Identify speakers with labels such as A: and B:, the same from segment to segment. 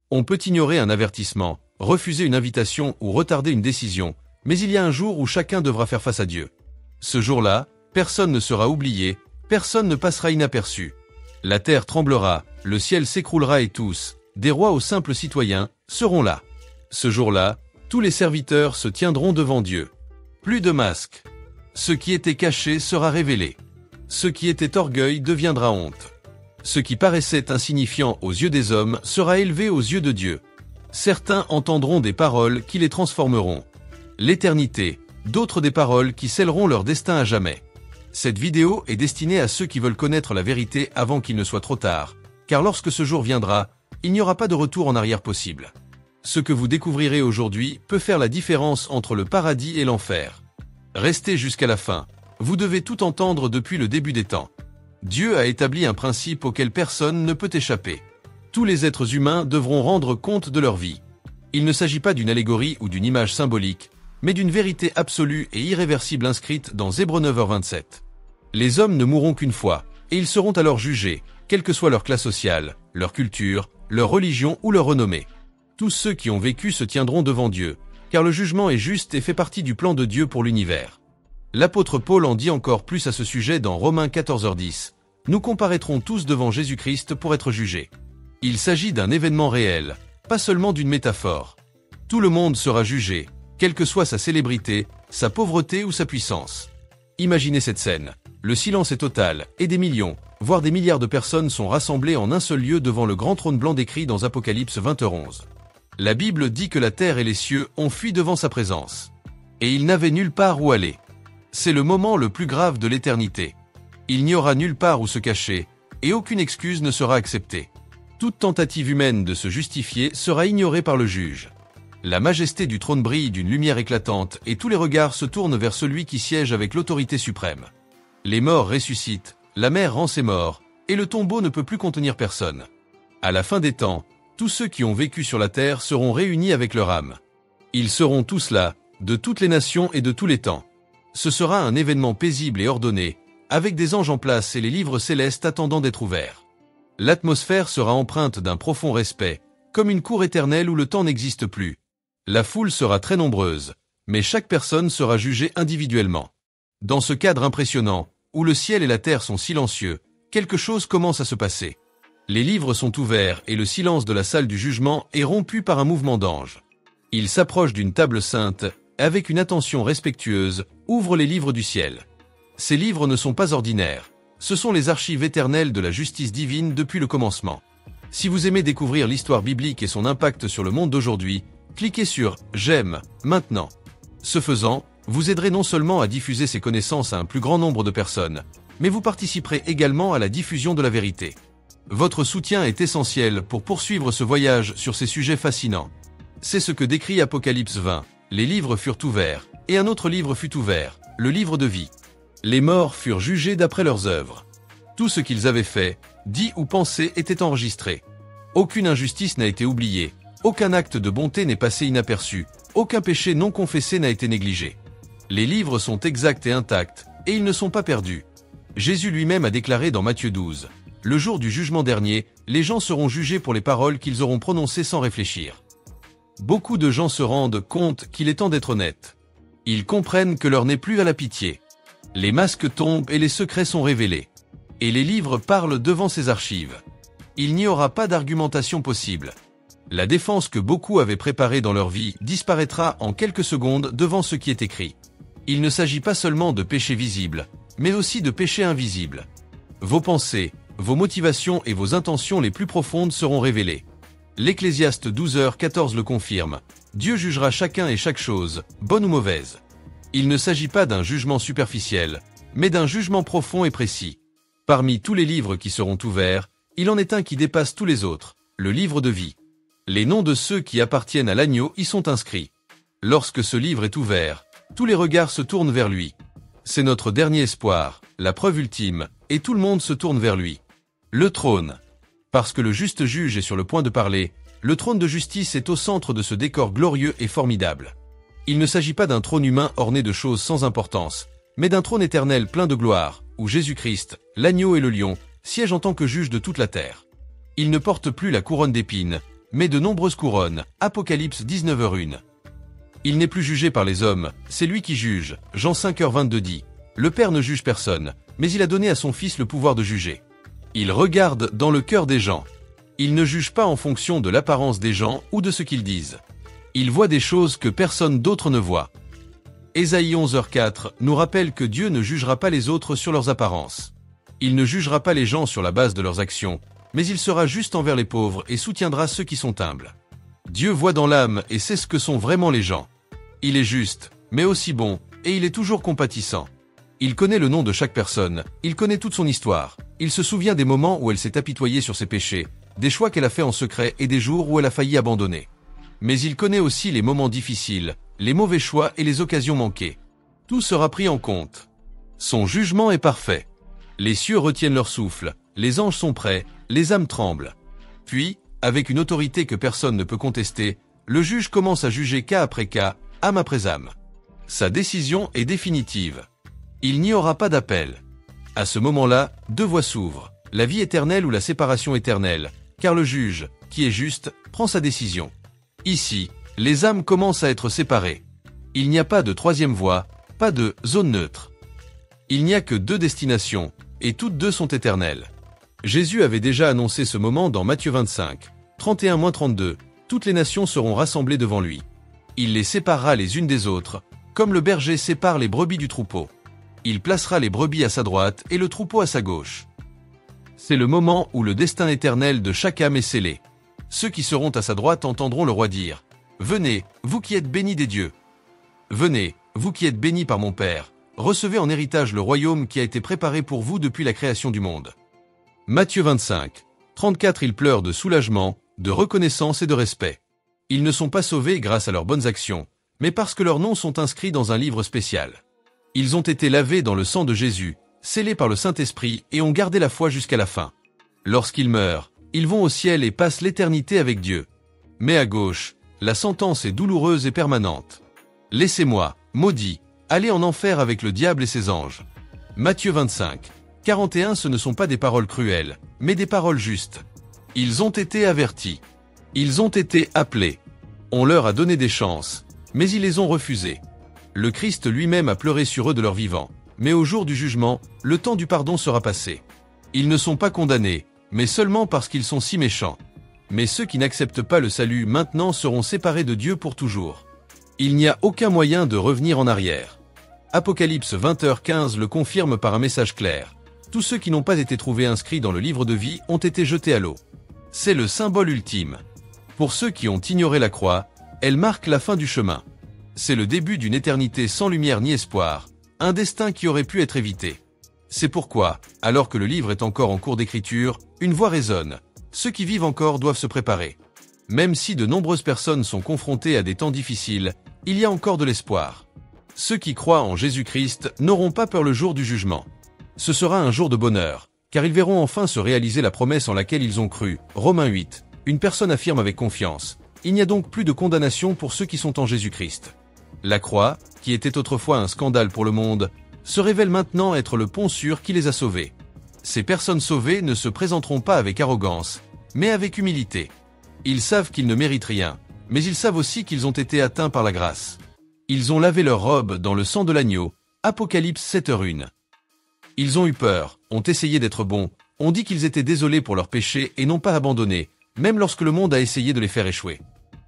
A: On peut ignorer un avertissement, refuser une invitation ou retarder une décision, mais il y a un jour où chacun devra faire face à Dieu. Ce jour-là, personne ne sera oublié, personne ne passera inaperçu. La terre tremblera, le ciel s'écroulera et tous, des rois aux simples citoyens, seront là. Ce jour-là, tous les serviteurs se tiendront devant Dieu. Plus de masques. Ce qui était caché sera révélé. Ce qui était orgueil deviendra honte. Ce qui paraissait insignifiant aux yeux des hommes sera élevé aux yeux de Dieu. Certains entendront des paroles qui les transformeront. L'éternité, d'autres des paroles qui scelleront leur destin à jamais. Cette vidéo est destinée à ceux qui veulent connaître la vérité avant qu'il ne soit trop tard, car lorsque ce jour viendra, il n'y aura pas de retour en arrière possible. Ce que vous découvrirez aujourd'hui peut faire la différence entre le paradis et l'enfer. Restez jusqu'à la fin. Vous devez tout entendre depuis le début des temps. Dieu a établi un principe auquel personne ne peut échapper. Tous les êtres humains devront rendre compte de leur vie. Il ne s'agit pas d'une allégorie ou d'une image symbolique, mais d'une vérité absolue et irréversible inscrite dans Hébreux 9h27. Les hommes ne mourront qu'une fois, et ils seront alors jugés, quelle que soit leur classe sociale, leur culture, leur religion ou leur renommée. Tous ceux qui ont vécu se tiendront devant Dieu, car le jugement est juste et fait partie du plan de Dieu pour l'univers. L'apôtre Paul en dit encore plus à ce sujet dans Romains 14h10. Nous comparaîtrons tous devant Jésus-Christ pour être jugés. Il s'agit d'un événement réel, pas seulement d'une métaphore. Tout le monde sera jugé, quelle que soit sa célébrité, sa pauvreté ou sa puissance. Imaginez cette scène. Le silence est total, et des millions, voire des milliards de personnes sont rassemblées en un seul lieu devant le grand trône blanc décrit dans Apocalypse 20h11. La Bible dit que la terre et les cieux ont fui devant sa présence. Et ils n'avaient nulle part où aller. C'est le moment le plus grave de l'éternité. Il n'y aura nulle part où se cacher, et aucune excuse ne sera acceptée. Toute tentative humaine de se justifier sera ignorée par le juge. La majesté du trône brille d'une lumière éclatante et tous les regards se tournent vers celui qui siège avec l'autorité suprême. Les morts ressuscitent, la mer rend ses morts, et le tombeau ne peut plus contenir personne. À la fin des temps, tous ceux qui ont vécu sur la terre seront réunis avec leur âme. Ils seront tous là, de toutes les nations et de tous les temps. Ce sera un événement paisible et ordonné, avec des anges en place et les livres célestes attendant d'être ouverts. L'atmosphère sera empreinte d'un profond respect, comme une cour éternelle où le temps n'existe plus. La foule sera très nombreuse, mais chaque personne sera jugée individuellement. Dans ce cadre impressionnant, où le ciel et la terre sont silencieux, quelque chose commence à se passer. Les livres sont ouverts et le silence de la salle du jugement est rompu par un mouvement d'anges. Ils s'approchent d'une table sainte, avec une attention respectueuse, ouvrent les livres du ciel. Ces livres ne sont pas ordinaires. Ce sont les archives éternelles de la justice divine depuis le commencement. Si vous aimez découvrir l'histoire biblique et son impact sur le monde d'aujourd'hui, cliquez sur « J'aime » maintenant. Ce faisant, vous aiderez non seulement à diffuser ces connaissances à un plus grand nombre de personnes, mais vous participerez également à la diffusion de la vérité. Votre soutien est essentiel pour poursuivre ce voyage sur ces sujets fascinants. C'est ce que décrit Apocalypse 20. Les livres furent ouverts, et un autre livre fut ouvert, le livre de vie. Les morts furent jugés d'après leurs œuvres. Tout ce qu'ils avaient fait, dit ou pensé était enregistré. Aucune injustice n'a été oubliée, aucun acte de bonté n'est passé inaperçu, aucun péché non confessé n'a été négligé. Les livres sont exacts et intacts, et ils ne sont pas perdus. Jésus lui-même a déclaré dans Matthieu 12. Le jour du jugement dernier, les gens seront jugés pour les paroles qu'ils auront prononcées sans réfléchir. Beaucoup de gens se rendent compte qu'il est temps d'être honnêtes. Ils comprennent que l'heure n'est plus à la pitié. Les masques tombent et les secrets sont révélés. Et les livres parlent devant ces archives. Il n'y aura pas d'argumentation possible. La défense que beaucoup avaient préparée dans leur vie disparaîtra en quelques secondes devant ce qui est écrit. Il ne s'agit pas seulement de péché visible, mais aussi de péché invisible. Vos pensées, vos motivations et vos intentions les plus profondes seront révélées. L'Ecclésiaste 12h14 le confirme. Dieu jugera chacun et chaque chose, bonne ou mauvaise. Il ne s'agit pas d'un jugement superficiel, mais d'un jugement profond et précis. Parmi tous les livres qui seront ouverts, il en est un qui dépasse tous les autres, le livre de vie. Les noms de ceux qui appartiennent à l'agneau y sont inscrits. Lorsque ce livre est ouvert, tous les regards se tournent vers lui. C'est notre dernier espoir, la preuve ultime, et tout le monde se tourne vers lui. Le trône. Parce que le juste juge est sur le point de parler, le trône de justice est au centre de ce décor glorieux et formidable. Il ne s'agit pas d'un trône humain orné de choses sans importance, mais d'un trône éternel plein de gloire, où Jésus-Christ, l'agneau et le lion, siègent en tant que juge de toute la terre. Il ne porte plus la couronne d'épines, mais de nombreuses couronnes. Apocalypse 19h01. Il n'est plus jugé par les hommes, c'est lui qui juge. Jean 5h22 dit. Le Père ne juge personne, mais il a donné à son Fils le pouvoir de juger. Il regarde dans le cœur des gens. Il ne juge pas en fonction de l'apparence des gens ou de ce qu'ils disent. Il voit des choses que personne d'autre ne voit. Ésaïe 11h04 nous rappelle que Dieu ne jugera pas les autres sur leurs apparences. Il ne jugera pas les gens sur la base de leurs actions, mais il sera juste envers les pauvres et soutiendra ceux qui sont humbles. Dieu voit dans l'âme et sait ce que sont vraiment les gens. Il est juste, mais aussi bon, et il est toujours compatissant. Il connaît le nom de chaque personne, il connaît toute son histoire, il se souvient des moments où elle s'est apitoyée sur ses péchés, des choix qu'elle a faits en secret et des jours où elle a failli abandonner. Mais il connaît aussi les moments difficiles, les mauvais choix et les occasions manquées. Tout sera pris en compte. Son jugement est parfait. Les cieux retiennent leur souffle, les anges sont prêts, les âmes tremblent. Puis, avec une autorité que personne ne peut contester, le juge commence à juger cas après cas, âme après âme. Sa décision est définitive. Il n'y aura pas d'appel. À ce moment-là, deux voies s'ouvrent, la vie éternelle ou la séparation éternelle, car le juge, qui est juste, prend sa décision. Ici, les âmes commencent à être séparées. Il n'y a pas de troisième voie, pas de zone neutre. Il n'y a que deux destinations, et toutes deux sont éternelles. Jésus avait déjà annoncé ce moment dans Matthieu 25, 31-32, toutes les nations seront rassemblées devant lui. Il les séparera les unes des autres, comme le berger sépare les brebis du troupeau. Il placera les brebis à sa droite et le troupeau à sa gauche. C'est le moment où le destin éternel de chaque âme est scellé. Ceux qui seront à sa droite entendront le roi dire « Venez, vous qui êtes bénis des dieux. Venez, vous qui êtes bénis par mon Père, recevez en héritage le royaume qui a été préparé pour vous depuis la création du monde. » Matthieu 25, 34. Ils pleurent de soulagement, de reconnaissance et de respect. Ils ne sont pas sauvés grâce à leurs bonnes actions, mais parce que leurs noms sont inscrits dans un livre spécial. Ils ont été lavés dans le sang de Jésus, scellés par le Saint-Esprit et ont gardé la foi jusqu'à la fin. Lorsqu'ils meurent, ils vont au ciel et passent l'éternité avec Dieu. Mais à gauche, la sentence est douloureuse et permanente. Laissez-moi, maudit, aller en enfer avec le diable et ses anges. Matthieu 25, 41. Ce ne sont pas des paroles cruelles, mais des paroles justes. Ils ont été avertis. Ils ont été appelés. On leur a donné des chances, mais ils les ont refusées. Le Christ lui-même a pleuré sur eux de leur vivant, mais au jour du jugement, le temps du pardon sera passé. Ils ne sont pas condamnés, mais seulement parce qu'ils sont si méchants. Mais ceux qui n'acceptent pas le salut maintenant seront séparés de Dieu pour toujours. Il n'y a aucun moyen de revenir en arrière. Apocalypse 20h15 le confirme par un message clair. Tous ceux qui n'ont pas été trouvés inscrits dans le livre de vie ont été jetés à l'eau. C'est le symbole ultime. Pour ceux qui ont ignoré la croix, elle marque la fin du chemin. C'est le début d'une éternité sans lumière ni espoir, un destin qui aurait pu être évité. C'est pourquoi, alors que le livre est encore en cours d'écriture, une voix résonne. Ceux qui vivent encore doivent se préparer. Même si de nombreuses personnes sont confrontées à des temps difficiles, il y a encore de l'espoir. Ceux qui croient en Jésus-Christ n'auront pas peur le jour du jugement. Ce sera un jour de bonheur, car ils verront enfin se réaliser la promesse en laquelle ils ont cru. Romains 8. Une personne affirme avec confiance. Il n'y a donc plus de condamnation pour ceux qui sont en Jésus-Christ. La croix, qui était autrefois un scandale pour le monde, se révèle maintenant être le pont sûr qui les a sauvés. Ces personnes sauvées ne se présenteront pas avec arrogance, mais avec humilité. Ils savent qu'ils ne méritent rien, mais ils savent aussi qu'ils ont été atteints par la grâce. Ils ont lavé leurs robes dans le sang de l'agneau. Apocalypse 7h01. Ils ont eu peur, ont essayé d'être bons, ont dit qu'ils étaient désolés pour leurs péchés et n'ont pas abandonné, même lorsque le monde a essayé de les faire échouer.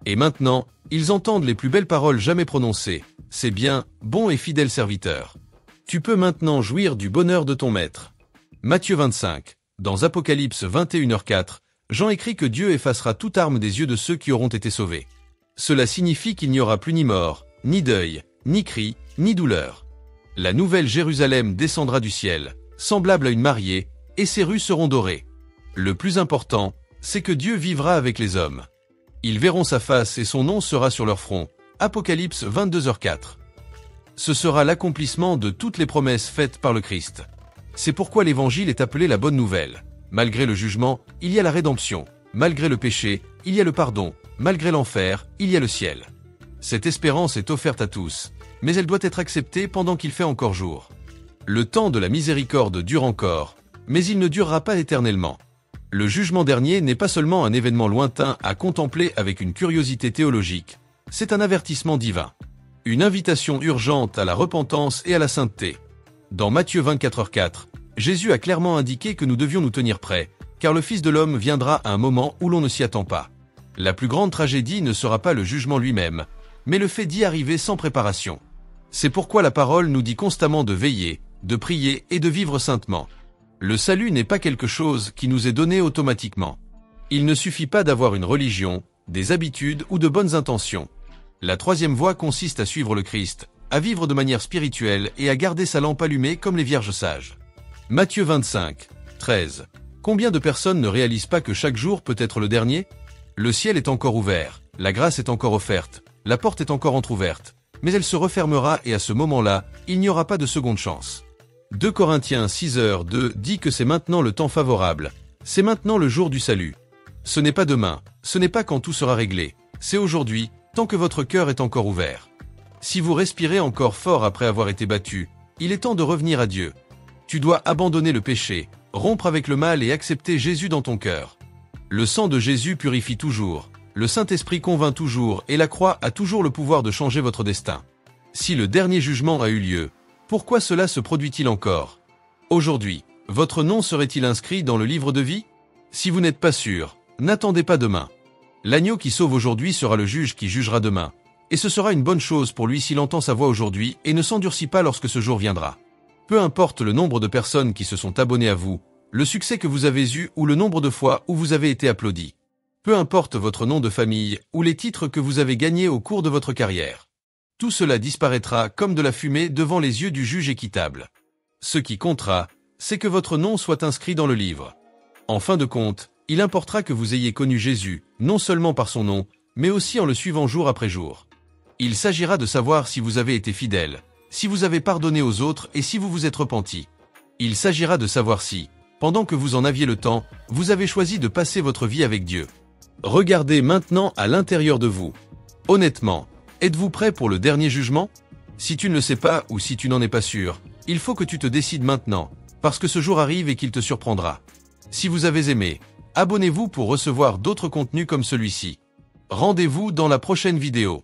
A: Et maintenant, ils entendent les plus belles paroles jamais prononcées. C'est bien, bon et fidèle serviteur. Tu peux maintenant jouir du bonheur de ton maître. Matthieu 25. Dans Apocalypse 21h04, Jean écrit que Dieu effacera toute arme des yeux de ceux qui auront été sauvés. Cela signifie qu'il n'y aura plus ni mort, ni deuil, ni cri, ni douleur. La nouvelle Jérusalem descendra du ciel, semblable à une mariée, et ses rues seront dorées. Le plus important, c'est que Dieu vivra avec les hommes. Ils verront sa face et son nom sera sur leur front. Apocalypse 22h04. Ce sera l'accomplissement de toutes les promesses faites par le Christ. C'est pourquoi l'évangile est appelé la bonne nouvelle. Malgré le jugement, il y a la rédemption. Malgré le péché, il y a le pardon. Malgré l'enfer, il y a le ciel. Cette espérance est offerte à tous, mais elle doit être acceptée pendant qu'il fait encore jour. Le temps de la miséricorde dure encore, mais il ne durera pas éternellement. Le jugement dernier n'est pas seulement un événement lointain à contempler avec une curiosité théologique, c'est un avertissement divin. Une invitation urgente à la repentance et à la sainteté. Dans Matthieu 24h4, Jésus a clairement indiqué que nous devions nous tenir prêts, car le Fils de l'homme viendra à un moment où l'on ne s'y attend pas. La plus grande tragédie ne sera pas le jugement lui-même, mais le fait d'y arriver sans préparation. C'est pourquoi la parole nous dit constamment de veiller, de prier et de vivre saintement. Le salut n'est pas quelque chose qui nous est donné automatiquement. Il ne suffit pas d'avoir une religion, des habitudes ou de bonnes intentions. La troisième voie consiste à suivre le Christ, à vivre de manière spirituelle et à garder sa lampe allumée comme les vierges sages. Matthieu 25, 13. Combien de personnes ne réalisent pas que chaque jour peut être le dernier? Le ciel est encore ouvert, la grâce est encore offerte, la porte est encore entr'ouverte, mais elle se refermera et à ce moment-là, il n'y aura pas de seconde chance. 2 Corinthiens 6h2 dit que c'est maintenant le temps favorable, c'est maintenant le jour du salut. Ce n'est pas demain, ce n'est pas quand tout sera réglé, c'est aujourd'hui, tant que votre cœur est encore ouvert. Si vous respirez encore fort après avoir été battu, il est temps de revenir à Dieu. Tu dois abandonner le péché, rompre avec le mal et accepter Jésus dans ton cœur. Le sang de Jésus purifie toujours, le Saint-Esprit convainc toujours et la croix a toujours le pouvoir de changer votre destin. Si le dernier jugement a eu lieu, pourquoi cela se produit-il encore? Aujourd'hui, votre nom serait-il inscrit dans le livre de vie? Si vous n'êtes pas sûr, n'attendez pas demain. L'agneau qui sauve aujourd'hui sera le juge qui jugera demain, et ce sera une bonne chose pour lui s'il entend sa voix aujourd'hui et ne s'endurcit pas lorsque ce jour viendra. Peu importe le nombre de personnes qui se sont abonnées à vous, le succès que vous avez eu ou le nombre de fois où vous avez été applaudi. Peu importe votre nom de famille ou les titres que vous avez gagnés au cours de votre carrière. Tout cela disparaîtra comme de la fumée devant les yeux du juge équitable. Ce qui comptera, c'est que votre nom soit inscrit dans le livre. En fin de compte, il importera que vous ayez connu Jésus, non seulement par son nom, mais aussi en le suivant jour après jour. Il s'agira de savoir si vous avez été fidèle, si vous avez pardonné aux autres et si vous vous êtes repenti. Il s'agira de savoir si, pendant que vous en aviez le temps, vous avez choisi de passer votre vie avec Dieu. Regardez maintenant à l'intérieur de vous. Honnêtement, êtes-vous prêt pour le dernier jugement? Si tu ne le sais pas ou si tu n'en es pas sûr, il faut que tu te décides maintenant, parce que ce jour arrive et qu'il te surprendra. Si vous avez aimé, abonnez-vous pour recevoir d'autres contenus comme celui-ci. Rendez-vous dans la prochaine vidéo.